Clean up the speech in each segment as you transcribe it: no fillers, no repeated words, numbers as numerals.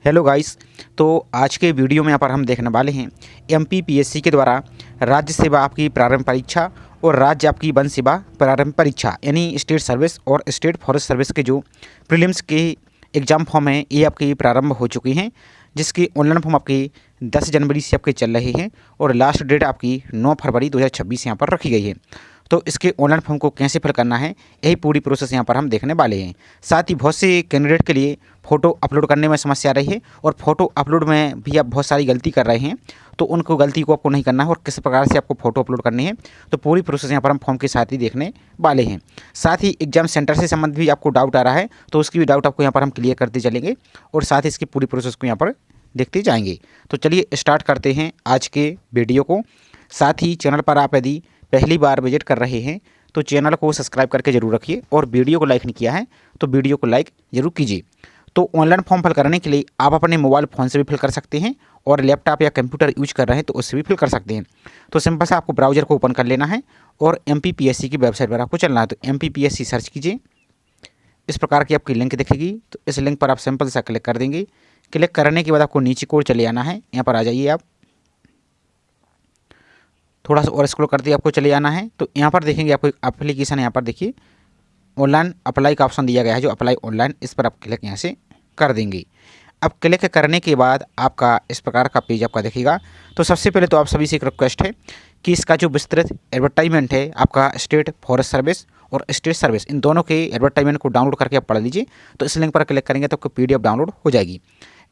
Hello guys. तो आज के वीडियो में यहाँ पर हम देखने वाले हैं एमपीपीएससी के द्वारा राज्य सेवा आपकी प्रारंभ परीक्षा और राज्य आपकी वन सेवा प्रारंभ परीक्षा यानी स्टेट सर्विस और स्टेट फॉरेस्ट सर्विस के जो प्रीलिम्स के एग्ज़ाम फॉर्म हैं ये आपके प्रारंभ हो चुके हैं, जिसके ऑनलाइन फॉर्म आपके 10 जनवरी से आपके चल रहे हैं और लास्ट डेट आपकी 9 फरवरी 2026 यहाँ पर रखी गई है। तो इसके ऑनलाइन फॉर्म को कैसे फिल करना है यही पूरी प्रोसेस यहाँ पर हम देखने वाले हैं। साथ ही बहुत से कैंडिडेट के लिए फ़ोटो अपलोड करने में समस्या आ रही है और फ़ोटो अपलोड में भी आप बहुत सारी गलती कर रहे हैं, तो उनको गलती को आपको नहीं करना है और किस प्रकार से आपको फ़ोटो अपलोड करनी है, तो पूरी प्रोसेस यहाँ पर हम फॉर्म के साथ ही देखने वाले हैं। साथ ही एग्जाम सेंटर से संबंधित भी आपको डाउट आ रहा है तो उसकी भी डाउट आपको यहाँ पर हम क्लियर करते चलेंगे और साथ ही इसकी पूरी प्रोसेस को यहाँ पर देखते जाएंगे। तो चलिए स्टार्ट करते हैं आज के वीडियो को। साथ ही चैनल पर आप यदि पहली बार विजिट कर रहे हैं तो चैनल को सब्सक्राइब करके जरूर रखिए और वीडियो को लाइक नहीं किया है तो वीडियो को लाइक जरूर कीजिए। तो ऑनलाइन फॉर्म फिल करने के लिए आप अपने मोबाइल फ़ोन से भी फिल कर सकते हैं और लैपटॉप या कंप्यूटर यूज कर रहे हैं तो उससे भी फिल कर सकते हैं। तो सिंपल से आपको ब्राउज़र को ओपन कर लेना है और एमपीपीएससी की वेबसाइट पर आपको चलना है। तो एमपीपीएससी सर्च कीजिए, इस प्रकार की आपकी लिंक दिखेगी। तो इस लिंक पर आप सिंपल सा क्लिक कर देंगे। क्लिक करने के बाद आपको नीचे को चले आना है, यहाँ पर आ जाइए। आप थोड़ा सा और स्क्रॉल करते आपको चले जाना है। तो यहाँ पर देखेंगे आपको एक एप्लीकेशन, यहाँ पर देखिए ऑनलाइन अप्लाई का ऑप्शन दिया गया है जो अप्लाई ऑनलाइन, इस पर आप क्लिक यहाँ से कर देंगे। अब क्लिक करने के बाद आपका इस प्रकार का पेज आपका दिखेगा। तो सबसे पहले तो आप सभी से एक रिक्वेस्ट है कि इसका जो विस्तृत एडवर्टाइजमेंट है आपका स्टेट फॉरेस्ट सर्विस और स्टेट सर्विस, इन दोनों के एडवर्टाइजमेंट को डाउनलोड करके आप पढ़ लीजिए। तो इस लिंक पर क्लिक करेंगे तो आपको PDF डाउनलोड हो जाएगी।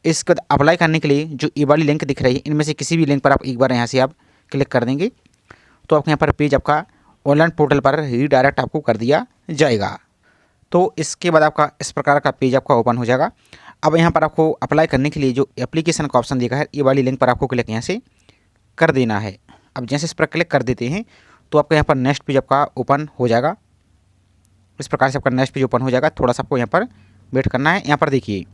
इसके बाद अप्लाई करने के लिए जो ये वाली लिंक दिख रही है इनमें से किसी भी लिंक पर आप एक बार यहाँ से आप क्लिक कर देंगे तो आपके यहाँ पर पेज आपका ऑनलाइन पोर्टल पर रीडायरेक्ट आपको कर दिया जाएगा। तो इसके बाद आपका इस प्रकार का पेज आपका ओपन हो जाएगा। अब यहाँ पर आपको अप्लाई करने के लिए जो एप्लीकेशन का ऑप्शन दिखा है ये वाली लिंक पर आपको क्लिक यहाँ से कर देना है। अब जैसे इस पर क्लिक कर देते हैं तो आपका यहाँ पर नेक्स्ट पेज आपका ओपन हो जाएगा। इस प्रकार से आपका नेक्स्ट पेज ओपन हो जाएगा। थोड़ा सा आपको यहाँ पर वेट करना है। यहाँ पर देखिए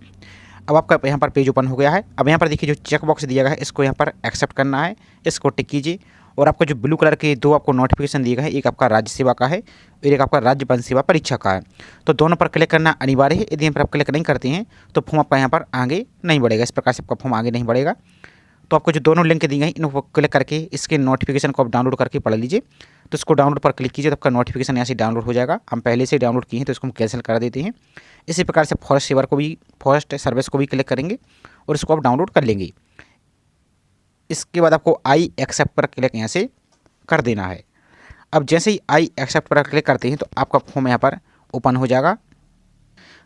अब आपका यहाँ पर पेज ओपन हो गया है। अब यहाँ पर देखिए जो चेक बॉक्स दिया गया है इसको यहाँ पर एक्सेप्ट करना है, इसको टिक कीजिए। और आपका जो ब्लू कलर के दो आपको नोटिफिकेशन दिए गए हैं, एक आपका राज्य सेवा का है और एक आपका राज्य वन सेवा परीक्षा का है। तो दोनों पर क्लिक करना अनिवार्य है। यदि यहाँ पर आप क्लिक नहीं करते हैं तो फॉर्म आपका यहाँ पर आगे नहीं बढ़ेगा। इस प्रकार से आपका फॉर्म आगे नहीं बढ़ेगा। तो आपको जो दोनों लिंक दी गई इनको क्लिक करके इसके नोटिफिकेशन को आप डाउनलोड करके पढ़ लीजिए। तो इसको डाउनलोड पर क्लिक कीजिए तो आपका नोटिफिकेशन यहाँ से डाउनलोड हो जाएगा। हम पहले से डाउनलोड किए हैं तो इसको हम कैंसिल कर देते हैं। इसी प्रकार से फॉरेस्ट सर्विस को भी क्लिक करेंगे और इसको आप डाउनलोड कर लेंगे। इसके बाद आपको आई एक्सेप्ट पर क्लिक यहाँ से कर देना है। अब जैसे ही आई एक्सेप्ट पर क्लिक करते हैं तो आपका फॉर्म यहाँ पर ओपन हो जाएगा।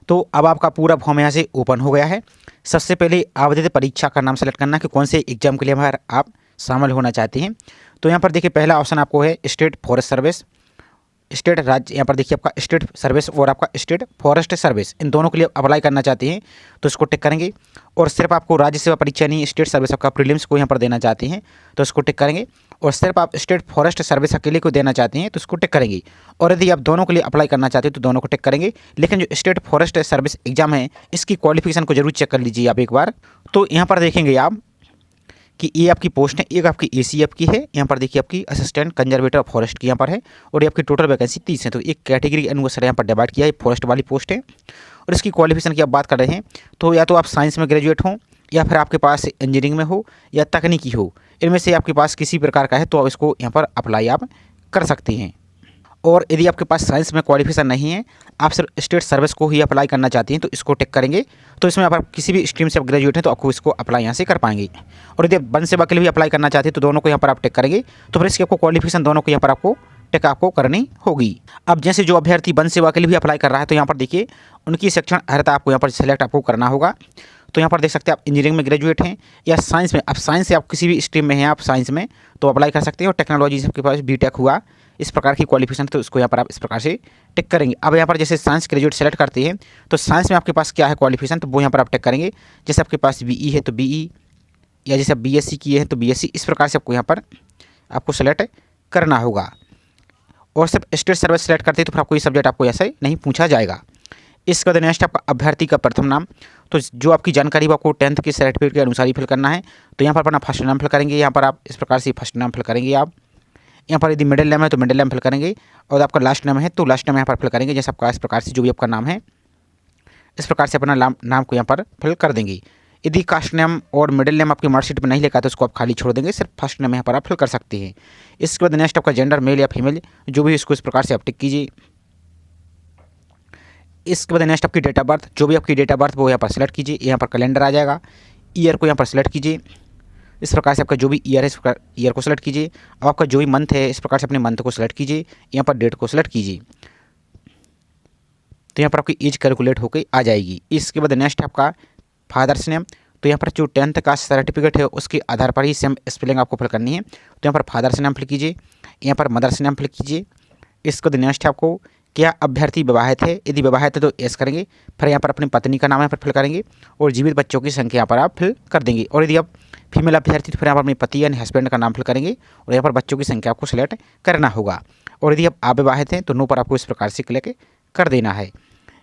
तो अब आपका पूरा फॉर्म यहाँ से ओपन हो गया है। सबसे पहले आवेदित परीक्षा का नाम सेलेक्ट करना है कि कौन से एग्जाम के लिए आप शामिल होना चाहते हैं। तो यहाँ पर देखिए पहला ऑप्शन आपको है स्टेट फॉरेस्ट सर्विस, स्टेट राज्य, यहाँ पर देखिए आपका स्टेट सर्विस और आपका स्टेट फॉरेस्ट सर्विस, इन दोनों के लिए अप्लाई करना चाहते हैं तो इसको टिक करेंगे। और सिर्फ आपको राज्य सेवा परीक्षा नहीं स्टेट सर्विस आपका प्रीलिम्स को यहाँ पर देना चाहते हैं तो इसको टिक करेंगे। और सिर्फ आप स्टेट फॉरेस्ट सर्विस अकेले को देना चाहते हैं तो इसको टिक करेंगे। और यदि आप दोनों के लिए अप्लाई करना चाहते हैं तो दोनों को टिक करेंगे। लेकिन जो स्टेट फॉरेस्ट सर्विस एग्जाम है इसकी क्वालिफिकेशन को जरूर चेक कर लीजिए आप एक बार। तो यहाँ पर देखेंगे आप कि ये आपकी पोस्ट है, एक आपकी ACF की है, यहाँ पर देखिए आपकी असिस्टेंट कंजर्वेटर ऑफ फॉरेस्ट की यहाँ पर है और ये आपकी टोटल वैकेंसी 30 है। तो एक कैटेगरी अनुसार यहाँ पर डिवाइड किया है, फॉरेस्ट वाली पोस्ट है। और इसकी क्वालिफिकेशन की आप बात कर रहे हैं तो या तो आप साइंस में ग्रेजुएट हों या फिर आपके पास इंजीनियरिंग में हो या तकनीकी हो, इनमें से आपके पास किसी प्रकार का है तो आप इसको यहाँ पर अप्लाई आप कर सकते हैं। और यदि आपके पास साइंस में क्वालिफिकेशन नहीं है, आप सिर्फ स्टेट सर्विस को ही अप्लाई करना चाहते हैं तो इसको टिक करेंगे। तो इसमें आप किसी भी स्ट्रीम से आप ग्रेजुएट हैं तो आपको इसको अप्लाई यहाँ से कर पाएंगे। और यदि आप वन सेवा के लिए भी अप्लाई करना चाहते हैं तो दोनों को यहाँ पर आप टिक करेंगे। तो फिर इसकी आपको क्वालिफिकेशन दोनों को यहाँ पर आपको टिक आपको करनी होगी। अब जैसे जो अभ्यर्थी वन सेवा के लिए भी अप्लाई कर रहा है तो यहाँ पर देखिए उनकी शिक्षण अर्हता आपको यहाँ पर सेलेक्ट आपको करना होगा। तो यहाँ पर देख सकते हैं आप इंजीनियरिंग में ग्रेजुएट हैं या साइंस में, अब साइंस से आप किसी भी स्ट्रीम में हैं आप साइंस में तो अप्लाई कर सकते हैं। और टेक्नोलॉजी से आपके पास BTech हुआ, इस प्रकार की क्वालिफिकेशन तो उसको यहाँ पर आप इस प्रकार से टिक करेंगे। अब यहाँ पर जैसे साइंस ग्रेजुएट सेलेक्ट करते हैं तो साइंस में आपके पास क्या है क्वालिफिकेशन तो वो यहाँ पर आप टिक करेंगे। जैसे आपके पास BE है तो BE, या जैसे आप BSc किए हैं तो BSc, इस प्रकार से आपको यहाँ पर आपको सेलेक्ट करना होगा। और सिर्फ स्टेट सर्विस सेलेक्ट करते हैं तो फिर आपको ये सब्जेक्ट आपको ऐसे नहीं पूछा जाएगा। इसके बाद नेक्स्ट आपका अभ्यर्थी का प्रथम नाम, तो जो आपकी जानकारी वो आपको 10th के सर्टिफिकेट के अनुसार ही फिल करना है। तो यहाँ पर अपना फर्स्ट नाम फिल करेंगे, यहाँ पर आप इस प्रकार से फर्स्ट नाम फिल करेंगे आप। यहाँ पर यदि मिडिल नेम है तो मिडिल नेम फिल करेंगे और आपका लास्ट नेम है तो लास्ट नेम यहाँ पर फिल करेंगे। जैसे आपका इस प्रकार से जो भी आपका नाम है इस प्रकार से अपना नाम को यहाँ पर फिल कर देंगे। यदि कास्ट नेम और मिडिल नेम आपकी मार्कशीट में नहीं लिखा तो उसको आप खाली छोड़ देंगे, सिर्फ फर्स्ट नेम यहाँ पर आप फिल कर सकते हैं। इसके बाद नेक्स्ट आपका जेंडर मेल या फीमेल जो भी, इसको इस प्रकार से आप टिक कीजिए। इसके बाद नेक्स्ट आपकी डेट ऑफ बर्थ, जो भी आपकी डेट ऑफ बर्थ वो यहाँ पर सेलेक्ट कीजिए। यहाँ पर कैलेंडर आ जाएगा, ईयर को यहाँ पर सेलेक्ट कीजिए। इस प्रकार से आपका जो भी ईयर है इस प्रकार ईयर को सेलेक्ट कीजिए। अब आपका जो भी मंथ है इस प्रकार से अपने मंथ को सेलेक्ट कीजिए, यहाँ पर डेट को सेलेक्ट कीजिए। तो यहाँ पर आपकी एज कैलकुलेट होकर आ जाएगी। इसके बाद नेक्स्ट आपका फादर्स नेम, तो यहाँ पर जो 10th का सर्टिफिकेट है उसके आधार पर ही सेम स्पेलिंग आपको फिल करनी है। तो यहाँ पर फादर्स नेम फिल कीजिए, यहाँ पर मदर्स नेम फिल कीजिए। इसके बाद नेक्स्ट आपको क्या अभ्यर्थी विवाहित है, यदि विवाहित है तो एस करेंगे। फिर यहाँ पर अपनी पत्नी का नाम यहाँ पर फिल करेंगे और जीवित बच्चों की संख्या यहाँ पर आप फिल कर देंगे। और यदि आप फीमेल अभ्यर्थी तो फिर यहाँ पर अपने पति यानी हस्बैंड का नाम फिल करेंगे और यहाँ पर बच्चों की संख्या आपको सिलेक्ट करना होगा। और यदि आप अविवाहित हैं तो नो पर आपको इस प्रकार से क्लिक कर देना है।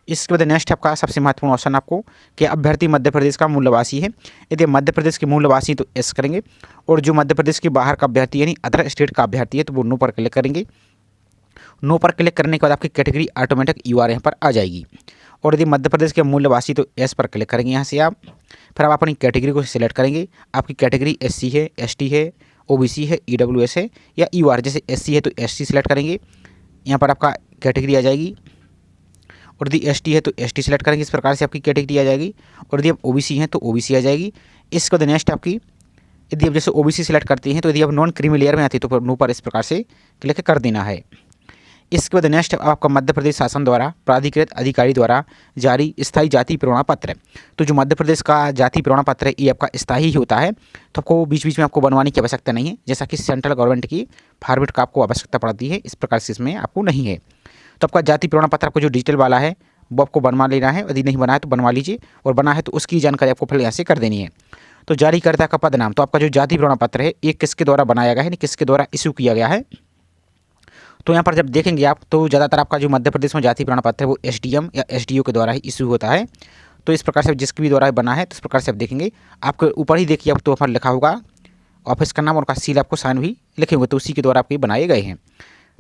इसके बाद नेक्स्ट आपका सबसे महत्वपूर्ण ऑप्शन आपको कि अभ्यर्थी मध्य प्रदेश का मूल निवासी है, यदि मध्य प्रदेश के मूल निवासी तो एस करेंगे। और जो मध्य प्रदेश के बाहर का अभ्यर्थी यानी अदर स्टेट का अभ्यर्थी है तो वो नो पर क्लिक करेंगे। नो पर क्लिक करने के बाद आपकी कैटेगरी ऑटोमेटिक यूआर यहाँ पर आ जाएगी। और यदि मध्य प्रदेश के मूल निवासी तो एस पर क्लिक करेंगे यहाँ से आप। फिर आप अपनी कैटेगरी को सिलेक्ट करेंगे। आपकी कैटेगरी एससी है, एसटी है, ओबीसी है, ईडब्ल्यूएस है या यूआर। जैसे एससी है तो एससी सिलेक्ट करेंगे, यहाँ पर आपका कैटेगरी आ जाएगी। और यदि एसटी है तो एसटी सिलेक्ट करेंगे, इस प्रकार से आपकी कैटेगरी आ जाएगी। और यदि आप ओबीसी हैं तो ओबीसी आ जाएगी। इसके बाद नेक्स्ट आपकी यदि आप जैसे ओबीसी सिलेक्ट करते हैं तो यदि आप नॉन क्रीमी लेयर में आती है तो नो पर इस प्रकार से क्लिक कर देना है। इसके बाद नेक्स्ट आपका मध्य प्रदेश शासन द्वारा प्राधिकृत अधिकारी द्वारा जारी स्थायी जाति प्रमाण पत्र। तो जो मध्य प्रदेश का जाति प्रमाण पत्र है ये आपका स्थायी ही होता है, तो आपको बीच बीच में आपको बनवाने की आवश्यकता नहीं है, जैसा कि सेंट्रल गवर्नमेंट की फॉर्मेट का आपको आवश्यकता पड़ती है, इस प्रकार से इसमें आपको नहीं है। तो आपका जाति प्रमाण पत्र आपको जो डिजिटल वाला है वो आपको बनवा लेना है। यदि नहीं बना है तो बनवा लीजिए, और बना है तो उसकी जानकारी आपको फिर यहाँ से कर देनी है। तो जारीकर्ता का पद नाम, तो आपका जो जाति प्रमाण पत्र है ये किसके द्वारा बनाया गया है, किसके द्वारा इशू किया गया है। तो यहाँ पर जब देखेंगे आप तो ज़्यादातर आपका जो मध्य प्रदेश में जाति प्रमाण पत्र है वो एसडीएम या एसडीओ के द्वारा ही इशू होता है। तो इस प्रकार से जिसके भी द्वारा बना है तो इस प्रकार से आप देखेंगे, आपके ऊपर ही देखिए आप तो वहाँ पर लिखा होगा ऑफिस का नाम और उनका सील आपको साइन भी लिखे होंगे, तो उसी के द्वारा आपके बनाए गए हैं,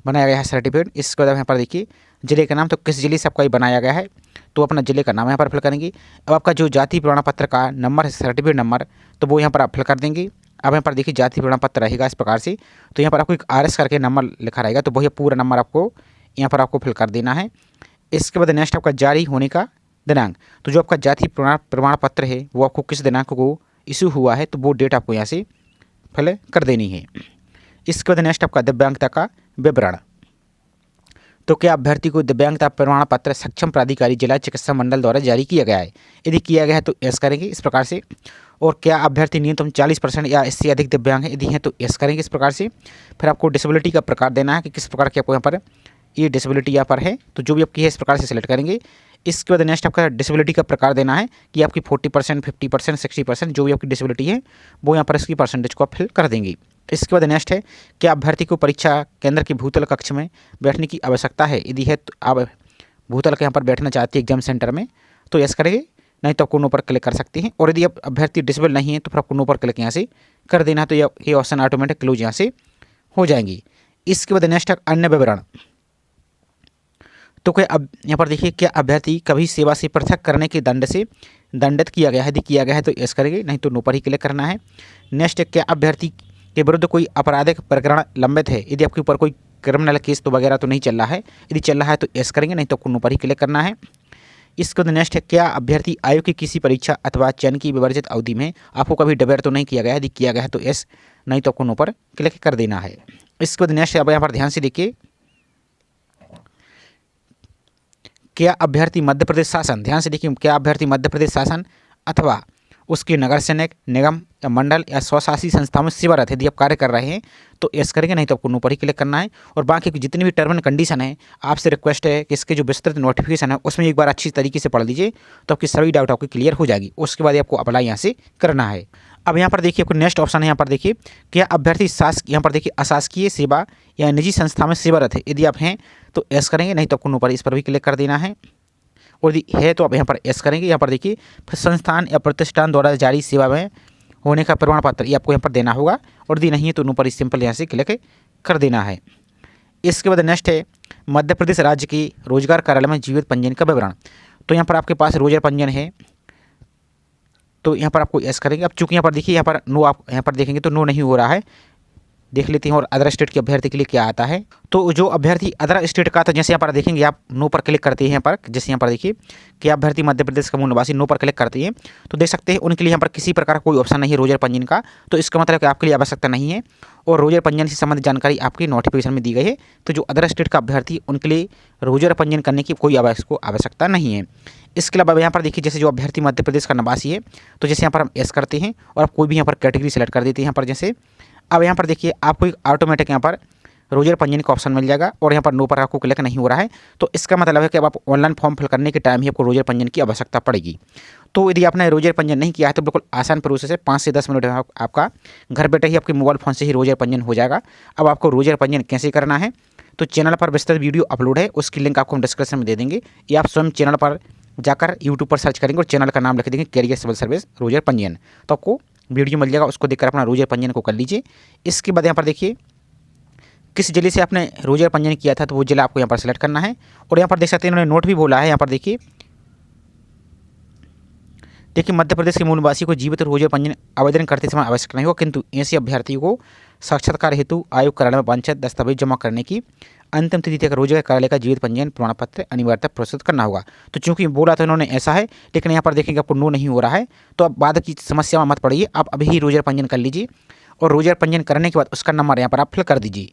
बनाया गया है सर्टिफिकेट। इसके बाद यहाँ पर देखिए जिले का नाम, तो किस जिले से आपका ये बनाया गया है तो अपना जिले का नाम यहाँ पर फिल करेंगे। अब आपका जो जाति प्रमाण पत्र का नंबर है, सर्टिफिकेट नंबर, तो वो यहाँ पर आप फिल कर देंगे। अब यहाँ पर देखिए जाति प्रमाण पत्र रहेगा इस प्रकार से, तो यहाँ पर आपको एक आरएस करके नंबर लिखा रहेगा, तो वही पूरा नंबर आपको यहाँ पर आपको फिल कर देना है। इसके बाद नेक्स्ट आपका जारी होने का दिनांक, तो जो आपका जाति प्रमाण पत्र है वो आपको किस दिनांक को इशू हुआ है तो वो डेट आपको यहाँ से फिल कर देनी है। इसके बाद नेक्स्ट आपका दिव्यांगता का विवरण, तो क्या अभ्यर्थी को दिव्यांगता प्रमाण पत्र सक्षम प्राधिकारी जिला चिकित्सा मंडल द्वारा जारी किया गया है, यदि किया गया है तो एस करेंगे इस प्रकार से। और क्या अभ्यर्थी न्यूनतम 40% या इससे अधिक दिव्यांग है, यदि हैं तो एस करेंगे इस प्रकार से। फिर आपको डिसेबिलिटी का प्रकार देना है कि किस प्रकार की आपको यहाँ पर ये डिसेबिलिटी यहाँ पर है, तो जो भी आपकी है इस प्रकार से सिलेक्ट करेंगे। इसके बाद नेक्स्ट आपका डिसेबिलिटी का प्रकार देना है कि आपकी 40%, 50%, 60% जो भी आपकी डिसेबिलिटी है वो यहाँ पर इसकी परसेंटेज को आप फिल कर देंगे। इसके बाद नेक्स्ट है क्या अभ्यर्थी को परीक्षा केंद्र की भूतल कक्ष में बैठने की आवश्यकता है, यदि है तो आप भूतल के यहाँ पर बैठना चाहते हैं एग्जाम सेंटर में तो यस करेंगे, नहीं तो आपको नो पर क्लिक कर सकते हैं। और यदि आप अभ्यर्थी डिसेबल नहीं है तो फिर आपको नो पर क्लिक यहाँ से कर देना है, तो ये ऑप्शन ऑटोमेटिक क्लोज यहाँ से हो जाएंगी। इसके बाद नेक्स्ट है अन्य विवरण, तो क्या अब यहाँ पर देखिए क्या अभ्यर्थी कभी सेवा से पृथक करने के दंड से दंडित किया गया है, यदि किया गया है तो यस करेंगे, नहीं तो नो पर ही क्लिक करना है। नेक्स्ट क्या अभ्यर्थी के विरुद्ध कोई आपराधिक प्रकरण लंबित है, यदि आपके ऊपर कोई क्रिमिनल केस तो वगैरह तो नहीं चल रहा है, यदि चल रहा है तो एस करेंगे, नहीं तो आपको नो पर ही क्लिक करना है। इसके बाद नेक्स्ट है क्या अभ्यर्थी आयोग की किसी परीक्षा अथवा चयन की विवर्जित अवधि में आपको कभी डिबेयर तो नहीं किया गया है, यदि किया गया है तो एस, नहीं तो आपको नो पर क्लिक कर देना है। इसके बाद नेक्स्ट अब यहाँ पर ध्यान से देखिए क्या अभ्यर्थी मध्य प्रदेश शासन, ध्यान से देखिए क्या अभ्यर्थी मध्य प्रदेश शासन अथवा उसके नगर सेवक निगम या मंडल या स्वशासी संस्थाओं में सेवारत यदि आप कार्य कर रहे हैं तो एस करेंगे, नहीं तो आपको नो पर ही क्लिक करना है। और बाकी की जितनी भी टर्म एंड कंडीशन है आपसे रिक्वेस्ट है कि इसके जो विस्तृत नोटिफिकेशन है उसमें एक बार अच्छी तरीके से पढ़ लीजिए, तो आपकी सभी डाउट आपकी क्लियर हो जाएगी। उसके बाद आपको अप्लाई यहाँ से करना है। अब यहाँ पर देखिए आपको नेक्स्ट ऑप्शन है, यहाँ पर देखिए क्या अभ्यर्थी यहाँ पर देखिए अशासकीय सेवा या निजी संस्था में सेवारत है, यदि आप हैं तो एस करेंगे, नहीं तो आपको नो पर इस पर भी क्लिक कर देना है। और यदि है तो आप यहाँ पर एस करेंगे। यहाँ पर देखिए संस्थान या प्रतिष्ठान द्वारा जारी सेवा में होने का प्रमाण पत्र ये आपको यहाँ पर देना होगा, और यदि नहीं है तो नो पर सिंपल यहाँ से क्लिक कर देना है। इसके बाद नेक्स्ट है मध्य प्रदेश राज्य की रोजगार कार्यालय में जीवित पंजीयन का विवरण, तो यहाँ पर आपके पास रोजगार पंजीयन है तो यहाँ पर आपको यस करेंगे। अब चूँकि यहाँ पर देखिए यहाँ पर नो, आप यहाँ पर देखेंगे तो नो नहीं हो रहा है, देख लेते हैं और अदर स्टेट के अभ्यर्थी के लिए क्या आता है। तो जो अभ्यर्थी अदर स्टेट का, तो जैसे यहाँ पर देखेंगे आप नो पर क्लिक करते हैं यहाँ पर, जैसे यहाँ पर देखिए कि अभ्यर्थी मध्य प्रदेश का मूल निवासी, नो पर क्लिक करते हैं तो देख सकते हैं उनके लिए यहाँ पर किसी प्रकार का कोई ऑप्शन नहीं है रोजर पंजीयन का। तो इसका मतलब कि आपके लिए आवश्यकता नहीं है और रोजर पंजीयन से संबंधित जानकारी आपकी नोटिफिकेशन में दी गई है। तो जो अदर स्टेट का अभ्यर्थी उनके लिए रोजर पंजीयन करने की कोई आवश्यकता नहीं है। इसके अलावा यहाँ पर देखिए जैसे जो अभ्यर्थी मध्य प्रदेश का निवासी है तो जैसे यहाँ पर हम एस करते हैं और आप कोई भी यहाँ पर कैटेगरी सेलेक्ट कर देते हैं यहाँ पर जैसे। अब यहाँ पर देखिए आपको एक ऑटोमेटिक यहाँ पर रोजर पंजीयन का ऑप्शन मिल जाएगा और यहाँ पर नो पर आपको क्लिक नहीं हो रहा है। तो इसका मतलब है कि अब आप ऑनलाइन फॉर्म फिल करने के टाइम ही आपको रोजर पंजीयन की आवश्यकता पड़ेगी। तो यदि आपने रोजर पंजीयन नहीं किया है तो बिल्कुल आसान प्रोसेस है, 5 से 10 मिनट में आपका घर बैठे ही आपके मोबाइल फ़ोन से ही रोजर पंजीयन हो जाएगा। अब आपको रोजर पंजीयन कैसे करना है तो चैनल पर विस्तृत वीडियो अपलोड है, उसकी लिंक आपको हम डिस्क्रिप्शन में दे देंगे, या आप स्वयं चैनल पर जाकर यूट्यूब पर सर्च करेंगे और चैनल का नाम लिख देंगे कैरियर सिविल सर्विस रोजर पंजीयन, तो आपको वीडियो मिल जाएगा, उसको देखकर अपना रोजर पंजीयन को कर लीजिए। इसके बाद यहाँ पर देखिए किस जिले से आपने रोजर पंजीयन किया था तो वो जिला आपको यहाँ पर सेलेक्ट करना है। और यहाँ पर देख सकते हैं इन्होंने नोट भी बोला है, यहाँ पर देखिए मध्य प्रदेश के मूल निवासी को जीवित रोजर पंजीयन आवेदन करते समय आवश्यक नहीं हो, किंतु ऐसे अभ्यर्थियों को साक्षात्कार हेतु आयोग कार्यालय में वांछित दस्तावेज जमा करने की अंतिम तिथि तक रोजगार कार्यालय का जीवित पंजीयन प्रमाण पत्र अनिवार्यता प्रस्तुत करना होगा। तो चूंकि बोला तो इन्होंने ऐसा है, लेकिन यहाँ पर देखेंगे आपको नो नहीं हो रहा है। तो अब बाद की समस्या में मत पड़िए, आप अभी ही रोजगार पंजीयन कर लीजिए और रोजगार पंजीयन करने के बाद उसका नंबर यहाँ पर आप फिल कर दीजिए।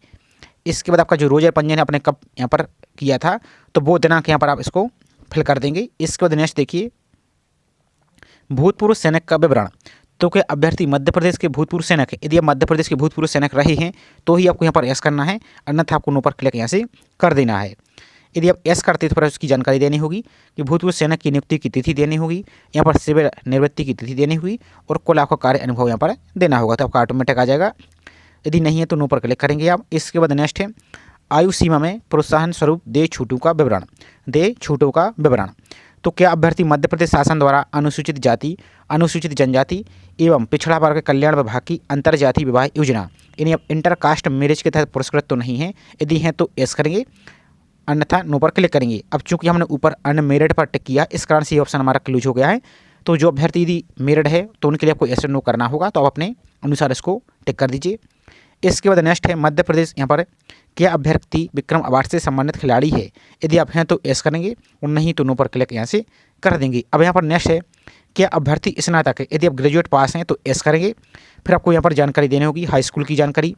इसके बाद आपका जो रोजगार पंजीयन आपने कब यहाँ पर किया था तो वो दिनांक यहाँ पर आप इसको फिल कर देंगे। इसके बाद नेक्स्ट देखिए भूतपूर्व सैनिक का विवरण। तो क्या अभ्यर्थी मध्य प्रदेश के भूतपूर्व सैनिक है, यदि आप मध्य प्रदेश के भूतपूर्व सैनिक रहे हैं तो ही आपको यहाँ पर एस करना है, अन्यथा आपको नो पर क्लिक यहाँ से कर देना है। यदि आप एस करते हैं तो फिर उसकी जानकारी देनी होगी कि भूतपूर्व सैनिक की नियुक्ति की तिथि देनी होगी, यहाँ पर सेवा निवृत्ति की तिथि देनी हुई और कुल आपका कार्य अनुभव यहाँ पर देना होगा, तो आपका ऑटोमेटिक आ जाएगा। यदि नहीं है तो नो पर क्लिक करेंगे आप। इसके बाद नेक्स्ट है आयु सीमा में प्रोत्साहन स्वरूप दे छूटों का विवरण। तो क्या अभ्यर्थी मध्य प्रदेश शासन द्वारा अनुसूचित जाति, अनुसूचित जनजाति एवं पिछड़ा वर्ग कल्याण विभाग की अंतरजातीय विवाह योजना यानी अब इंटरकास्ट मैरिज के तहत पुरस्कृत तो नहीं है, यदि हैं तो एस करेंगे, अन्यथा नो पर क्लिक करेंगे। अब चूंकि हमने ऊपर अनमेरिड पर टिक किया इस कारण से ये ऑप्शन हमारा क्लोज हो गया है। तो जो अभ्यर्थी यदि मेरिड है तो उनके लिए आपको एस नो करना होगा, तो आप अपने अनुसार इसको टिक कर दीजिए। इसके बाद नेक्स्ट है मध्य प्रदेश, यहाँ पर क्या अभ्यर्थी विक्रम अवार्ड से सम्मानित खिलाड़ी है, यदि आप हैं तो एस करेंगे और नहीं तो नो पर क्लिक यहाँ से कर देंगे। अब यहाँ पर नेक्स्ट है क्या अभ्यर्थी स्नातक है, यदि आप ग्रेजुएट पास हैं तो एस करेंगे। फिर आपको यहाँ पर जानकारी देनी होगी, हाई स्कूल की जानकारी,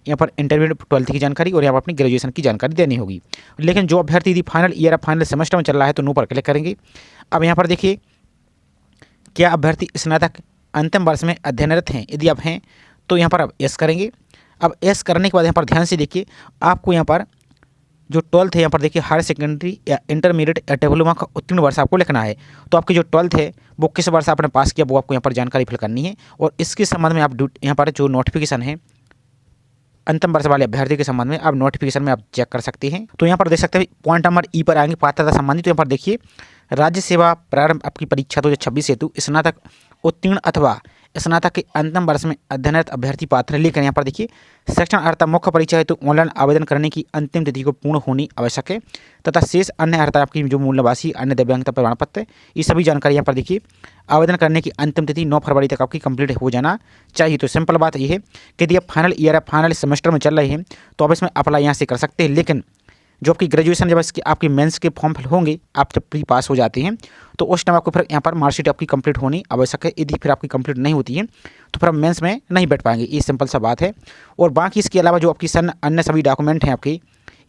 यहाँ पर इंटरमीडिएट 12th की जानकारी और यहाँ पर अपनी ग्रेजुएशन की जानकारी देनी होगी। लेकिन जो अभ्यर्थी यदि फाइनल ईयर या फाइनल सेमेस्टर में चल रहा है तो नो पर क्लिक करेंगे। अब यहाँ पर देखिए क्या अभ्यर्थी स्नातक अंतिम वर्ष में अध्ययनरत हैं, यदि आप हैं तो यहाँ पर आप एस करेंगे। अब एस करने के बाद यहाँ पर ध्यान से देखिए आपको यहाँ पर जो 12th है यहाँ पर देखिए हायर सेकेंडरी या इंटरमीडिएट या डिप्लोमा का उत्तीर्ण वर्ष आपको लिखना है। तो आपकी जो 12th है वो किस वर्ष आपने पास किया वो आपको यहाँ पर जानकारी फिल करनी है। और इसके संबंध में आप यहाँ पर जो नोटिफिकेशन है अंतिम वर्ष वाले अभ्यर्थी के संबंध में आप नोटिफिकेशन में आप चेक कर सकते हैं। तो यहाँ पर देख सकते हैं पॉइंट नंबर ई पर आएंगे पात्रता संबंधी। तो यहाँ पर देखिए राज्य सेवा प्रारंभ आपकी परीक्षा 2026 हेतु स्नातक उत्तीर्ण अथवा स्नातक के अंतिम वर्ष में अध्ययनरत अभ्यर्थी पात्र, लेकिन यहाँ पर देखिए सेक्शन अर्थात मुख्य परीक्षा हेतु ऑनलाइन आवेदन करने की अंतिम तिथि को पूर्ण होनी आवश्यक है तथा शेष अन्य अर्थात आपकी जो मूल निवासी अन्य दिव्यांगता प्रमाण पत्र ये सभी जानकारी यहाँ पर देखिए आवेदन करने की अंतिम तिथि 9 फरवरी तक आपकी कंप्लीट हो जाना चाहिए। तो सिंपल बात यह है कि यदि आप फाइनल ईयर या फाइनल सेमेस्टर में चल रहे हैं तो आप इसमें अप्लाई यहाँ से कर सकते हैं, लेकिन जो आपकी ग्रेजुएशन जब इसकी आपकी मेंस के फॉर्म फिल होंगे, आप जब प्री पास हो जाते हैं तो उस टाइम आपको फिर यहाँ पर मार्कशीट आपकी कंप्लीट होनी आवश्यक है। यदि फिर आपकी कंप्लीट नहीं होती है तो फिर आप मेंस में नहीं बैठ पाएंगे, ये सिंपल सा बात है। और बाकी इसके अलावा जो आपकी अन्य सभी डॉक्यूमेंट हैं आपकी,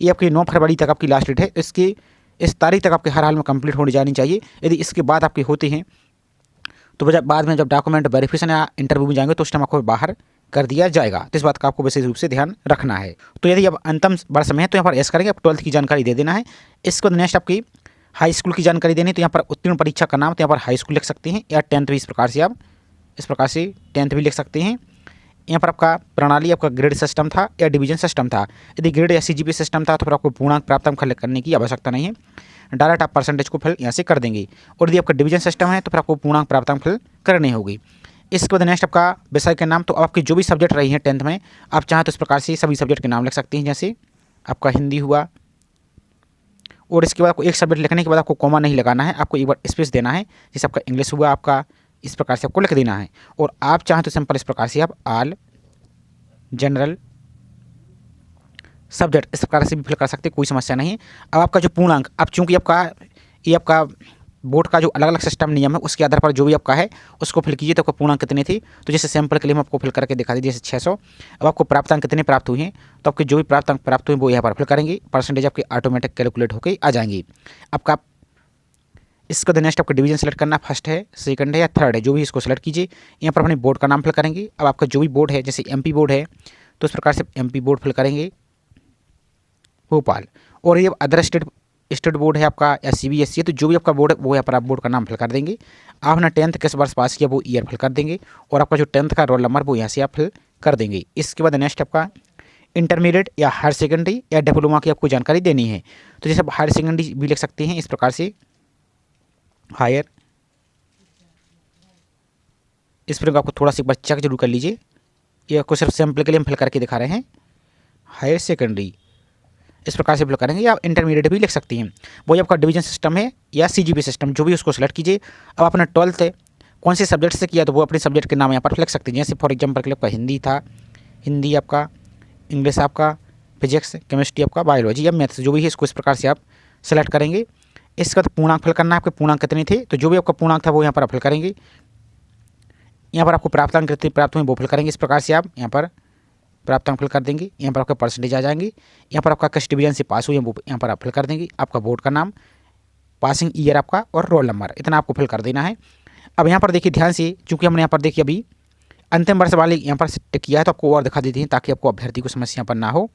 ये आपकी 9 फरवरी तक आपकी लास्ट डेट है, इसकी इस तारीख तक आपके हर हाल में कंप्लीट होनी जानी चाहिए। यदि इसके बाद आपके होते हैं तो बाद में जब डॉक्यूमेंट वेरिफिकेशन या इंटरव्यू में जाएंगे तो उस टाइम आपको बाहर कर दिया जाएगा। तो इस बात का आपको विशेष रूप से ध्यान रखना है। तो यदि अब अंतिम वर्ष में है तो यहाँ पर एस करेंगे, आप 12th की जानकारी दे देना है। इसके बाद नेक्स्ट आपकी हाई स्कूल की जानकारी देनी है, तो यहाँ पर उत्तीर्ण परीक्षा का नाम, तो यहाँ पर हाई स्कूल लिख सकते हैं या 10th भी, इस प्रकार से 10th भी लिख सकते हैं। यहाँ पर आपका प्रणाली आपका ग्रेड सिस्टम था या डिवीजन सिस्टम था, यदि ग्रेड या CGPA सिस्टम था तो फिर आपको पूर्णांक प्राप्तांक करने की आवश्यकता नहीं है, डायरेक्ट आप परसेंटेज को फिल यहाँ से कर देंगे। और यदि आपका डिवीजन सिस्टम है तो फिर आपको पूर्णांक प्राप्तांक फिल करनी होगी। इसके बाद नेक्स्ट आपका विषय के नाम, तो आपके जो भी सब्जेक्ट रही हैं 10th में, आप चाहें तो इस प्रकार से सभी सब्जेक्ट के नाम लिख सकते हैं, जैसे आपका हिंदी हुआ। और इसके बाद आपको एक सब्जेक्ट लिखने के बाद आपको कॉमा नहीं लगाना है, आपको एक बार स्पेस देना है। जैसे आपका इंग्लिश हुआ, आपका इस प्रकार से आपको लिख देना है। और आप चाहें तो सिंपल इस प्रकार से आप ऑल जनरल सब्जेक्ट इस प्रकार से भी फिल कर सकते हैं, कोई समस्या नहीं है। अब आपका जो पूर्णांक, अब चूंकि आपका बोर्ड का जो अलग अलग सिस्टम नियम है उसके आधार पर जो भी आपका है उसको फिल कीजिए। तो आपका पूर्णांक कितने थे, तो जैसे सैंपल के लिए हम आपको फिल करके दिखा दीजिए, जैसे 600। अब आपको प्राप्तांक कितने प्राप्त हुए हैं, तो आपके जो भी प्राप्तांक प्राप्त हुए वो यहाँ पर फिल करेंगे, परसेंटेज आपके ऑटोमेटिक कैलकुलेट होकर आ जाएंगी। आपका इसके बाद नेक्स्ट आपको डिवीजन सेलेक्ट करना, फर्स्ट है, सेकंड है या थर्ड है, जो भी इसको सेलेक्ट कीजिए। यहाँ पर अपने बोर्ड का नाम फिल करेंगे। अब आपका जो भी बोर्ड है, जैसे एमपी बोर्ड है तो इस प्रकार से एमपी बोर्ड फिल करेंगे भोपाल। और ये अदर स्टेट बोर्ड है आपका या सीबीएसई है, तो जो भी आपका बोर्ड है वो यहाँ पर आप बोर्ड का नाम फिल कर देंगे। आपने 10th किस वर्ष पास किया वो ईयर फिल कर देंगे, और आपका जो 10th का रोल नंबर वो यहाँ से आप फिल कर देंगे। इसके बाद नेक्स्ट आपका इंटरमीडिएट या हायर सेकेंडरी या डिप्लोमा की आपको जानकारी देनी है। तो जैसे आप हायर सेकेंडरी भी लिख सकते हैं इस प्रकार से, हायर, इस पर आपको थोड़ा सा एक बार चेक जरूर कर लीजिए, ये आपको सिर्फ सैम्पल के लिए हम फिल करके दिखा रहे हैं। हायर सेकेंडरी इस प्रकार से फिल करेंगे, या आप इंटरमीडिएट भी लिख सकती हैं। वही आपका डिवीजन सिस्टम है या सीजीपी सिस्टम, जो भी उसको सेलेक्ट कीजिए। अब आपने 12th कौन से सब्जेक्ट से किया तो वो अपने सब्जेक्ट के नाम यहाँ पर लिख सकते हैं। जैसे फॉर एग्जाम्पल के लिए आपका हिंदी था, हिंदी आपका, इंग्लिश आपका, फिजिक्स, केमिस्ट्री आपका, बायोलॉजी या मैथ्स, जो भी है इसको इस प्रकार से आप सेलेक्ट करेंगे। इसके बाद पूर्णांक फिल करना है, आपके पूर्णांक कितने थे, तो जो भी आपका पूर्णांक था वो यहाँ पर आप फिल करेंगे। यहाँ पर आपको प्राप्तांक कितने प्राप्त हुए वो फिल करेंगे, इस प्रकार से आप यहाँ पर प्राप्तांक फिल कर देंगे। यहाँ पर आपका परसेंटेज आ जाएंगे। यहाँ पर आपका किस डिवीजन से पास हुए वो यहाँ पर आप फिल कर देंगे। आपका बोर्ड का नाम, पासिंग ईयर आपका और रोल नंबर, इतना आपको फिल कर देना है। अब यहाँ पर देखिए ध्यान से, चूँकि हमने यहाँ पर देखिए अभी अंतिम वर्ष वाले यहाँ पर टिक किया है, तो आपको और दिखा देते हैं ताकि आपको अभ्यर्थी को समस्या पर ना हो।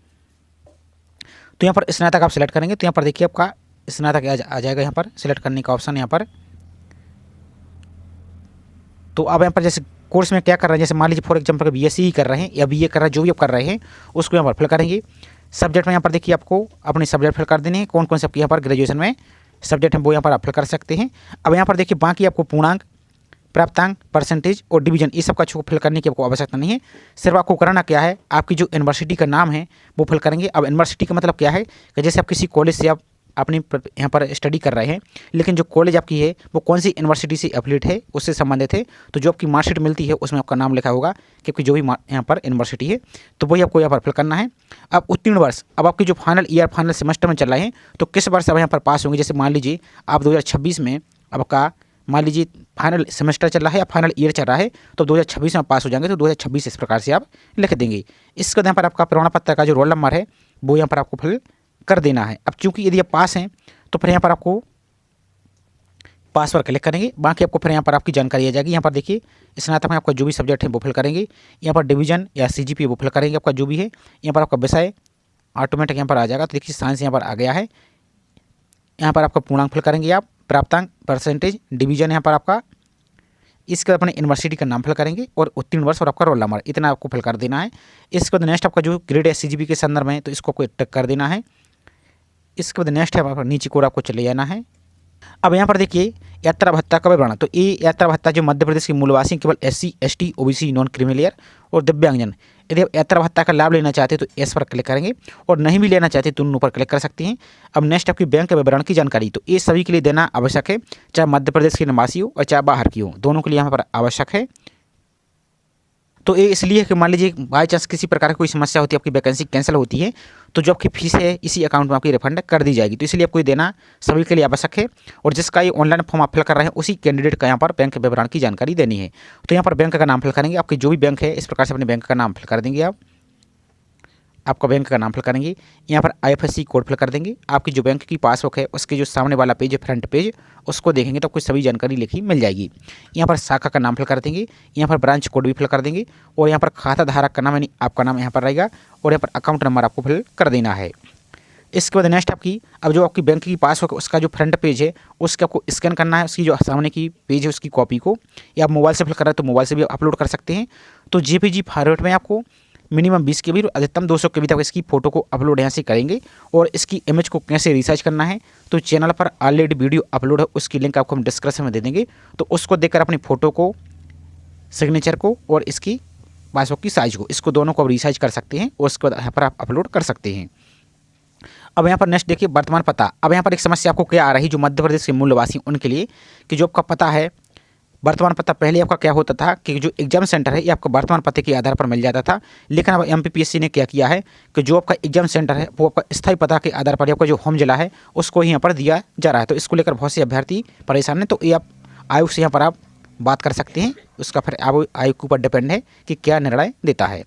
तो यहाँ पर स्नातक आप सेलेक्ट करेंगे, तो यहाँ पर देखिए आपका स्नातक आ जाएगा यहाँ पर सेलेक्ट करने का ऑप्शन यहाँ पर। तो अब यहाँ पर जैसे कोर्स में क्या कर रहे हैं, जैसे मान लीजिए फॉर एग्जाम्पल बीएससी ही कर रहे हैं या बीए कर रहे हैं, जो भी आप कर रहे हैं उसको यहाँ पर फिल करेंगे। सब्जेक्ट में यहाँ पर देखिए आपको अपने सब्जेक्ट फिल कर देने हैं, कौन कौन से आपके यहाँ पर ग्रेजुएशन में सब्जेक्ट हैं वो यहाँ पर आप फिल कर सकते हैं। अब यहाँ पर देखिए बाकी आपको पूर्णांक, प्राप्तांक, परसेंटेज और डिवीजन इस सब का आपको फिल करने की आपको आवश्यकता नहीं है। सिर्फ आपको करना क्या है, आपकी जो यूनिवर्सिटी का नाम है वो फिल करेंगे। अब यूनिवर्सिटी का मतलब क्या है कि जैसे आप किसी कॉलेज से आप अपनी यहाँ पर स्टडी कर रहे हैं, लेकिन जो कॉलेज आपकी है वो कौन सी यूनिवर्सिटी से एफिलिएट है, उससे संबंधित है, तो जो आपकी मार्कशीट मिलती है उसमें आपका नाम लिखा होगा कि आपकी जो भी यहाँ पर यूनिवर्सिटी है, तो वही आपको यहाँ पर फिल करना है। अब उत्तीर्ण वर्ष, अब आपकी जो फाइनल ईयर फाइनल सेमेस्टर में चल रहे हैं, तो किस वर्ष आप यहाँ पर पास होंगे। जैसे मान लीजिए आप 2026 में आपका मान लीजिए फाइनल सेमेस्टर चल रहा है या फाइनल ईयर चल रहा है, तो 2026 में पास हो जाएंगे, तो 2026 इस प्रकार से आप लिख देंगे। इसके बाद यहाँ पर आपका प्रमाण पत्र का जो रोल नंबर है वो यहाँ पर आपको फिल कर देना है। अब चूंकि यदि आप पास हैं तो फिर यहाँ पर आपको पास पर क्लिक करेंगे, बाकी आपको फिर यहाँ पर आपकी जानकारी आ जाएगी। यहाँ पर देखिए स्नातक में आपका जो भी सब्जेक्ट है वो फिल करेंगे, यहाँ पर डिवीजन या सीजीपी वो फिल करेंगे, आपका जो भी है। यहाँ पर आपका विषय ऑटोमेटिक यहाँ पर आ जाएगा, तो देखिए साइंस यहाँ पर आ गया है। यहाँ पर आपका पूर्णांक फिल करेंगे आप, प्राप्तांक, परसेंटेज, डिवीजन यहाँ पर आपका, इसके अपने यूनिवर्सिटी का नाम फिल करेंगे और उत्तीर्ण वर्ष और आपका रोल नंबर, इतना आपको फिल कर देना है। इसके बाद नेक्स्ट आपका जो ग्रेड है सीजीपी के संदर्भ में, तो इसको आपको टिक कर देना है। इसके बाद नेक्स्ट है नीचे को आपको चले जाना है। अब यहाँ पर देखिए यात्रा भत्ता का विवरण, तो ये यात्रा भत्ता जो मध्य प्रदेश के मूलवासी केवल SC ST OBC non creamy layer और दिव्यांगजन, यदि आप यात्रा भत्ता का लाभ लेना चाहते हैं तो एस पर क्लिक करेंगे, और नहीं भी लेना चाहते तो उन पर क्लिक कर सकते हैं। अब नेक्स्ट आपकी बैंक विवरण की जानकारी, तो ये सभी के लिए देना आवश्यक है, चाहे मध्य प्रदेश के निवासी हो और चाहे बाहर की हो, दोनों के लिए यहाँ पर आवश्यक है। तो ये इसलिए कि मान लीजिए बाई चांस किसी प्रकार की कोई समस्या होती है, आपकी वैकेंसी कैंसिल होती है, तो जो आपकी फीस है इसी अकाउंट में आपकी रिफंड कर दी जाएगी। तो इसलिए आपको देना सभी के लिए आवश्यक है, और जिसका ये ऑनलाइन फॉर्म आप फिल कर रहे हैं उसी कैंडिडेट का यहाँ पर बैंक विवरण की जानकारी देनी है। तो यहाँ पर बैंक का नाम फिल करेंगे, आपकी जो भी बैंक है इस प्रकार से अपने बैंक का नाम फिल कर देंगे आप, आपका बैंक का नाम फिल करेंगे। यहाँ पर IFSC कोड फिल कर देंगे। आपकी जो बैंक की पासबुक है उसके जो सामने वाला पेज है फ्रंट पेज, उसको देखेंगे तो आपको सभी जानकारी लिखी मिल जाएगी। यहाँ पर शाखा का नाम फिल कर देंगे, यहाँ पर ब्रांच कोड भी फिल कर देंगे, और यहाँ पर खाता धारक का नाम यानी आपका नाम यहाँ पर रहेगा, और यहाँ पर अकाउंट नंबर आपको फिल कर देना है। इसके बाद नेक्स्ट आपकी अब जो आपकी बैंक की पासबुक उसका जो फ्रंट पेज है उसके आपको स्कैन करना है, उसकी जो सामने की पेज है उसकी कॉपी को, या आप मोबाइल से फिल कर रहे हैं तो मोबाइल से भी अपलोड कर सकते हैं। तो JPG फॉर्मेट में आपको मिनिमम 20 KB और अधिकतम 200 KB तक इसकी फ़ोटो को अपलोड यहाँ से करेंगे। और इसकी इमेज को कैसे रिसर्च करना है, तो चैनल पर ऑलरेडी वीडियो अपलोड है, उसकी लिंक आपको हम डिस्क्रिप्शन में दे देंगे। तो उसको देखकर अपनी फ़ोटो को, सिग्नेचर को और इसकी पासबुक की साइज़ को, इसको दोनों को आप रिसर्च कर सकते हैं, और उसके बाद यहाँ पर आप अपलोड कर सकते हैं। अब यहाँ पर नेक्स्ट देखिए वर्तमान पता। अब यहाँ पर एक समस्या आपको क्या आ रही है जो मध्य प्रदेश के मूल निवासी उनके लिए, कि जो आपका पता है वर्तमान पता पहले आपका क्या होता था कि जो एग्जाम सेंटर है ये आपका वर्तमान पते के आधार पर मिल जाता था, लेकिन अब एमपीपीएससी ने क्या किया है कि जो आपका एग्जाम सेंटर है वो आपका स्थायी पता के आधार पर आपका जो होम जिला है उसको ही यहाँ पर दिया जा रहा है। तो इसको लेकर बहुत से अभ्यर्थी परेशान हैं। तो ये आप आयोग से यहाँ पर आप बात कर सकते हैं, उसका फिर आयोग के ऊपर डिपेंड है कि क्या निर्णय देता है।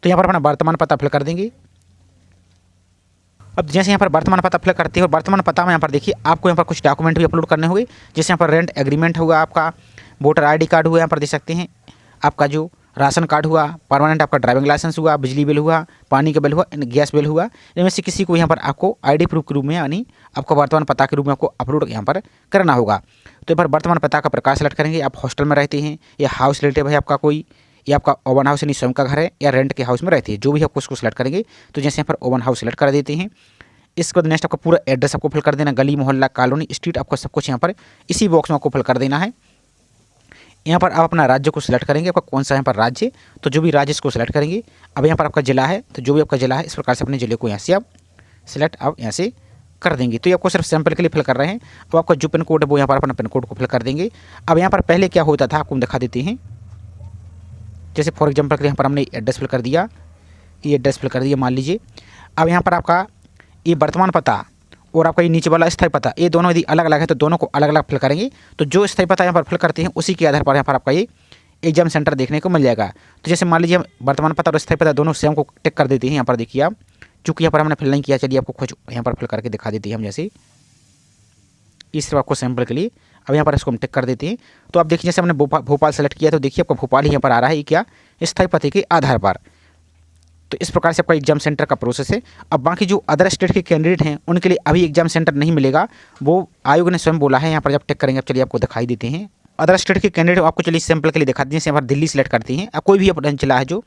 तो यहाँ पर अपना वर्तमान पता फिल कर देंगे। अब जैसे यहाँ पर वर्तमान पता फिल करते हैं और वर्तमान पता में यहाँ पर देखिए आपको यहाँ पर कुछ डॉक्यूमेंट भी अपलोड करने होंगे, जैसे यहाँ पर रेंट एग्रीमेंट हुआ, आपका वोटर आईडी कार्ड हुआ, यहाँ पर देख सकते हैं आपका जो राशन कार्ड हुआ, परमानेंट आपका ड्राइविंग लाइसेंस हुआ, बिजली बिल हुआ, पानी का बिल हुआ, गैस बिल हुआ। इनमें से किसी को यहाँ पर आपको आईडी प्रूफ के रूप में यानी आपका वर्तमान पता के रूप में आपको अपलोड यहाँ पर करना होगा। तो यहाँ पर वर्तमान पता का प्रकार सेलेक्ट करेंगे। आप हॉस्टल में रहते हैं या हाउस रिलेटिव है आपका कोई, या आपका ओवन हाउस यानी स्वयं का घर है, या रेंट के हाउस में रहते हैं, जो भी आपको उसको सेलेक्ट करेंगे। तो जैसे यहाँ पर ओवन हाउस सेलेक्ट कर देते हैं। इसके बाद नेक्स्ट आपका पूरा एड्रेस आपको फिल कर देना, गली मोहल्ला कॉलोनी स्ट्रीट आपको सब कुछ यहाँ पर इसी बॉक्स में आपको फिल कर देना है। यहाँ पर आप अपना राज्य को सिलेक्ट करेंगे, आपका कौन सा यहाँ पर राज्य, तो जो भी राज्य इसको सिलेक्ट करेंगे। अब यहाँ पर आपका जिला है, तो जो भी आपका जिला है इस प्रकार से अपने जिले को यहाँ से आप सिलेक्ट आप यहाँ से कर देंगे। तो ये आपको सिर्फ सैंपल के लिए फिल कर रहे हैं। अब आपका जो पिन कोड है वो यहाँ पर अपना पिन कोड को फिल कर देंगे। अब यहाँ पर पहले क्या होता था आपको हम दिखा देते हैं। जैसे फॉर एग्जाम्पल यहाँ पर हमने एड्रेस फिल कर दिया, ये एड्रेस फिल कर दिया मान लीजिए। अब यहाँ पर आपका ये वर्तमान पता और आपका ये नीचे वाला स्थायी पता, ये दोनों यदि अलग अलग है तो दोनों को अलग अलग फिल करेंगे। तो जो स्थायी पता यहाँ पर फिल करते हैं उसी के आधार पर यहाँ पर आपका ये एग्जाम सेंटर देखने को मिल जाएगा। तो जैसे मान लीजिए वर्तमान पता और स्थायी पता दोनों सेम को टिक कर देते हैं। यहाँ पर देखिए आप, चूँकि यहाँ पर हमने फिल नहीं किया, चलिए आपको कुछ यहाँ पर फिल करके दिखा देते हैं हम। जैसे इस तरह आपको सैंपल के लिए अब यहाँ पर इसको हम टिक कर देते हैं। तो आप देखिए जैसे हमने भोपाल सेलेक्ट किया तो देखिए आपका भोपाल ही यहाँ पर आ रहा है, क्या स्थायी पते के आधार पर। तो इस प्रकार से आपका एग्जाम सेंटर का प्रोसेस है। अब बाकी जो अदर स्टेट के कैंडिडेट हैं उनके लिए अभी एग्जाम सेंटर नहीं मिलेगा, वो आयोग ने स्वयं बोला है। यहाँ पर जब टिक करेंगे, अब चलिए आपको दिखाई देते हैं अदर स्टेट के कैंडिडेट आपको चलिए सैंपल के लिए दिखाते हैं। यहाँ पर दिल्ली सेलेक्ट करते हैं, अब कोई भी अपना जिला है जो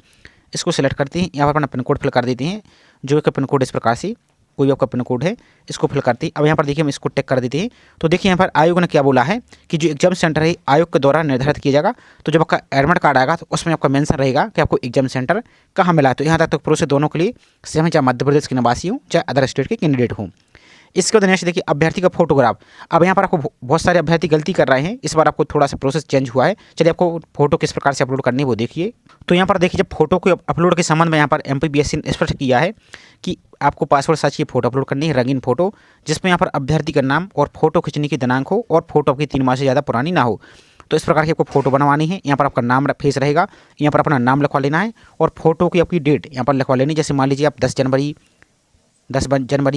इसको सेलेक्ट करते हैं, यहाँ पर अपना पिन कोड फिल कर देते हैं। जो एक पिन कोड इस प्रकार से कोई भी आपका पिन कोड है इसको फिल करते हैं। अब यहाँ पर देखिए हम इसको टिक कर देते हैं। तो देखिए यहाँ पर आयोग ने क्या बोला है कि जो एग्जाम सेंटर है आयोग के द्वारा निर्धारित किया जाएगा। तो जब आपका एडमिट कार्ड आएगा तो उसमें आपका मेंशन रहेगा कि आपको एग्जाम सेंटर कहाँ मिला है। तो यहाँ तक तो प्रोसेस दोनों के लिए सेम है, चाहे मध्य प्रदेश के निवासी हूँ चाहे अदर स्टेट के कैंडिडेट हूँ। इसके बाद नेक्स्ट देखिए अभ्यर्थी का फोटोग्राफ। अब यहाँ पर आपको बहुत सारे अभ्यर्थी गलती कर रहे हैं, इस बार आपको थोड़ा सा प्रोसेस चेंज हुआ है। चलिए आपको फोटो किस प्रकार से अपलोड करनी है वो देखिए। तो यहाँ पर देखिए जब फोटो को अपलोड के संबंध में यहाँ पर एमपीपीएससी ने स्पष्ट किया है कि आपको पासवर्ड साथ ही फोटो अपलोड करनी है, रंगीन फोटो, जिसमें यहाँ पर अभ्यर्थी का नाम और फोटो खींचने की दिनांक हो और फोटो आपकी 3 माह से ज़्यादा पुरानी ना हो। तो इस प्रकार की आपको फोटो बनवानी है। यहाँ पर आपका नाम फेस रहेगा, यहाँ पर अपना नाम लिखवा लेना है और फोटो की आपकी डेट यहाँ पर लिखवा लेनी। जैसे मान लीजिए आप 10 जनवरी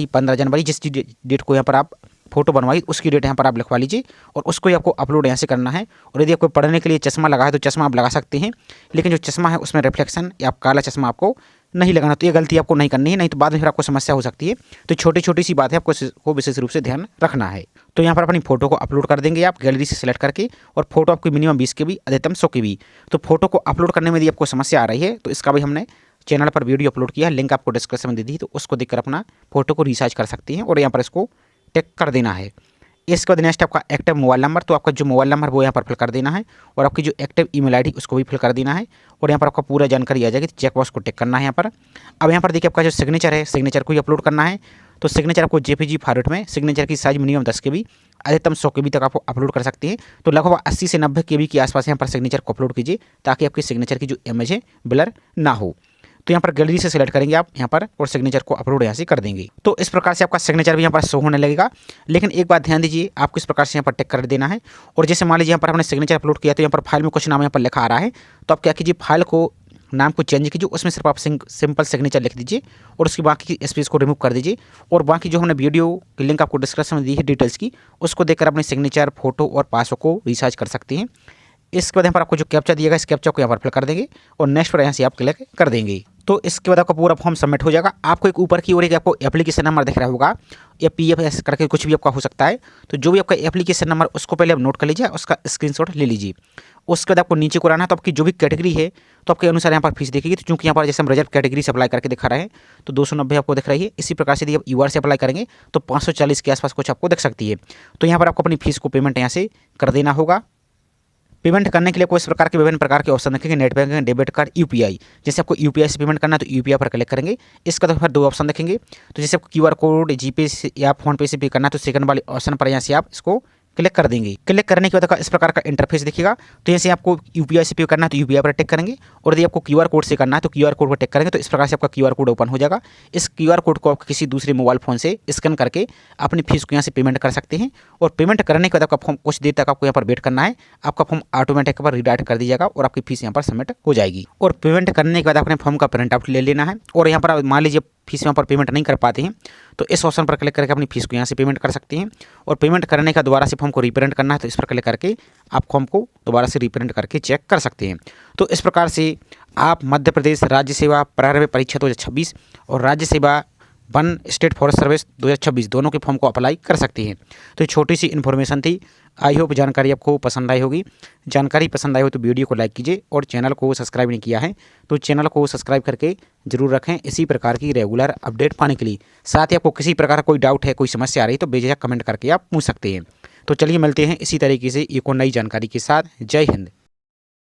15 जनवरी जिस डेट को यहाँ पर आप फोटो बनवाई उसकी डेट यहाँ पर आप लिखवा लीजिए और उसको ही आपको अपलोड यहाँ से करना है। और यदि आपको पढ़ने के लिए चश्मा लगा है तो चश्मा आप लगा सकते हैं, लेकिन जो चश्मा है उसमें रिफ्लेक्शन या काला चश्मा आपको नहीं लगाना। तो ये गलती आपको नहीं करनी है, नहीं तो बाद में फिर आपको समस्या हो सकती है। तो छोटी छोटी सी बात है, आपको इसको विशेष रूप से ध्यान रखना है। तो यहाँ पर अपनी फोटो को अपलोड कर देंगे आप गैलरी से सिलेक्ट करके, और फोटो आपकी मिनिमम 20 KB अधिकतम 100 KB। तो फोटो को अपलोड करने में यदि आपको समस्या आ रही है तो इसका भी हमने चैनल पर वीडियो अपलोड किया है, लिंक आपको डिस्क्रिप्शन में दे दी, तो उसको देखकर अपना फोटो को रिसाइज कर सकती हैं और यहाँ पर इसको टिक कर देना है। इसके बाद नेक्स्ट आपका एक्टिव मोबाइल नंबर, तो आपका जो मोबाइल नंबर वो यहाँ पर फिल कर देना है और आपकी जो एक्टिव ईमेल आईडी उसको भी फिल कर देना है और यहाँ पर आपका पूरा जानकारी आ जाएगी। तो चेक बॉक्स को टिक करना है यहाँ पर। अब यहाँ पर देखिए आपका जो सिग्नेचर है, सिग्नेचर को ही अपलोड करना है। तो सिग्नेचर आपको JPG फॉर्मेट में, सिग्नेचर की साइज मिनिमम 10 KB अधिकतम 100 KB तक आपको अपलोड कर सकते हैं। तो लगभग 80 से 90 KB के आसपास यहाँ पर सिग्नेचर को अपलोड कीजिए ताकि आपकी सिग्नेचर की जो इमेज है ब्लर ना हो। तो यहाँ पर गैलरी से सिलेक्ट करेंगे आप यहाँ पर और सिग्नेचर को अपलोड यहाँ से कर देंगे। तो इस प्रकार से आपका सिग्नेचर भी यहाँ पर शो होने लगेगा। लेकिन एक बात ध्यान दीजिए, आपको इस प्रकार से यहाँ पर टिक कर देना है। और जैसे मान लीजिए यहाँ पर हमने सिग्नेचर अपलोड किया तो यहाँ पर फाइल में कुछ नाम यहाँ पर लिखा आ रहा है, तो आप क्या कीजिए फाइल को नाम को चेंज कीजिए, उसमें सिर्फ आप सिंपल सिग्नेचर लिख दीजिए और उसकी बाकी की स्पेस को रिमूव कर दीजिए। और बाकी जो हमने वीडियो की लिंक आपको डिस्क्रिप्शन में दी है डिटेल्स की, उसको देखकर अपने सिग्नेचर, फोटो और पासवर्ड को रिसार्च कर सकते हैं। इसके बाद यहाँ पर आपको जो कैप्चा दिएगा इस कैप्चा को यहाँ पर फिल कर देंगे और नेक्स्ट पर यहाँ से आप क्लिक कर देंगे। तो इसके बाद आपका पूरा फॉर्म सबमिट हो जाएगा। आपको एक ऊपर की ओर एक आपको एप्लीकेशन नंबर दिख रहा होगा या PFS करके कुछ भी आपका हो सकता है। तो जो भी आपका एप्लीकेशन नंबर उसको पहले आप नोट कर लीजिए, उसका स्क्रीनशॉट ले लीजिए। उसके बाद आपको नीचे को आना है, तो आपकी जो भी कैटेगरी है तो आपके अनुसार यहाँ पर फीस देखेगी। तो चूँकि यहाँ पर जैसे हम रिजर्व कैटेगरी से अप्लाई करके दिखा रहे हैं तो 290 आपको दिख रही है। इसी प्रकार से यदि आप UR से अप्लाई करेंगे तो 540 के आसपास कुछ आपको दिख सकती है। तो यहाँ पर आपको अपनी फीस को पेमेंट यहाँ से कर देना होगा। पेमेंट करने के लिए कोई इस प्रकार के विभिन्न प्रकार के ऑप्शन देखेंगे, net banking, debit card, UPI। जैसे आपको UPI से पेमेंट करना है तो UPI पर क्लिक करेंगे। इसका तो फिर 2 ऑप्शन देखेंगे। तो जैसे आपको QR कोड GPay या फ़ोन पे से पे करना है तो सेकंड वाले ऑप्शन पर यहाँ से आप इसको क्लिक कर देंगे। क्लिक करने के बाद इस प्रकार का इंटरफेस दिखेगा। तो जैसे आपको यूपीआई से पे करना है तो यूपीआई पर टिक करेंगे, और यदि आपको क्यूआर कोड से करना है तो क्यूआर कोड पर टिक करेंगे। तो इस प्रकार से आपका क्यूआर कोड ओपन हो जाएगा। इस क्यूआर कोड को आप किसी दूसरे मोबाइल फ़ोन से स्कैन करके अपनी फीस को यहाँ से पेमेंट कर सकते हैं। और पेमेंट करने के बाद आपका फॉर्म कुछ देर तक आपको यहाँ पर वेट करना है। आपका फॉर्म ऑटोमेटिक पर रिडायरेक्ट कर दिया जाएगा और आपकी फीस यहाँ पर सबमिट हो जाएगी। और पेमेंट करने के बाद अपने फॉर्म का प्रिंट आउट ले लेना है। और यहाँ पर मान लीजिए फीस यहाँ पर पेमेंट नहीं कर पाते हैं तो इस ऑप्शन पर क्लिक करके अपनी फीस को यहाँ से पेमेंट कर सकते हैं। और पेमेंट करने का दोबारा से फॉर्म को रिप्रिंट करना है तो इस पर क्लिक करके आप फॉर्म को दोबारा से रिप्रिंट करके चेक कर सकते हैं। तो इस प्रकार से आप मध्य प्रदेश राज्य सेवा प्रारंभिक परीक्षा 2026 और राज्य सेवा वन स्टेट फॉरेस्ट सर्विस 2026 दोनों के फॉर्म को अप्लाई कर सकते हैं। तो छोटी सी इन्फॉर्मेशन थी। आई होप जानकारी आपको पसंद आई होगी। जानकारी पसंद आई हो तो वीडियो को लाइक कीजिए, और चैनल को सब्सक्राइब नहीं किया है तो चैनल को सब्सक्राइब करके जरूर रखें इसी प्रकार की रेगुलर अपडेट पाने के लिए। साथ ही आपको किसी प्रकार का कोई डाउट है, कोई समस्या आ रही है तो बेझिझक कमेंट करके आप पूछ सकते हैं। तो चलिए मिलते हैं इसी तरीके से एक और नई जानकारी के साथ। जय हिंद।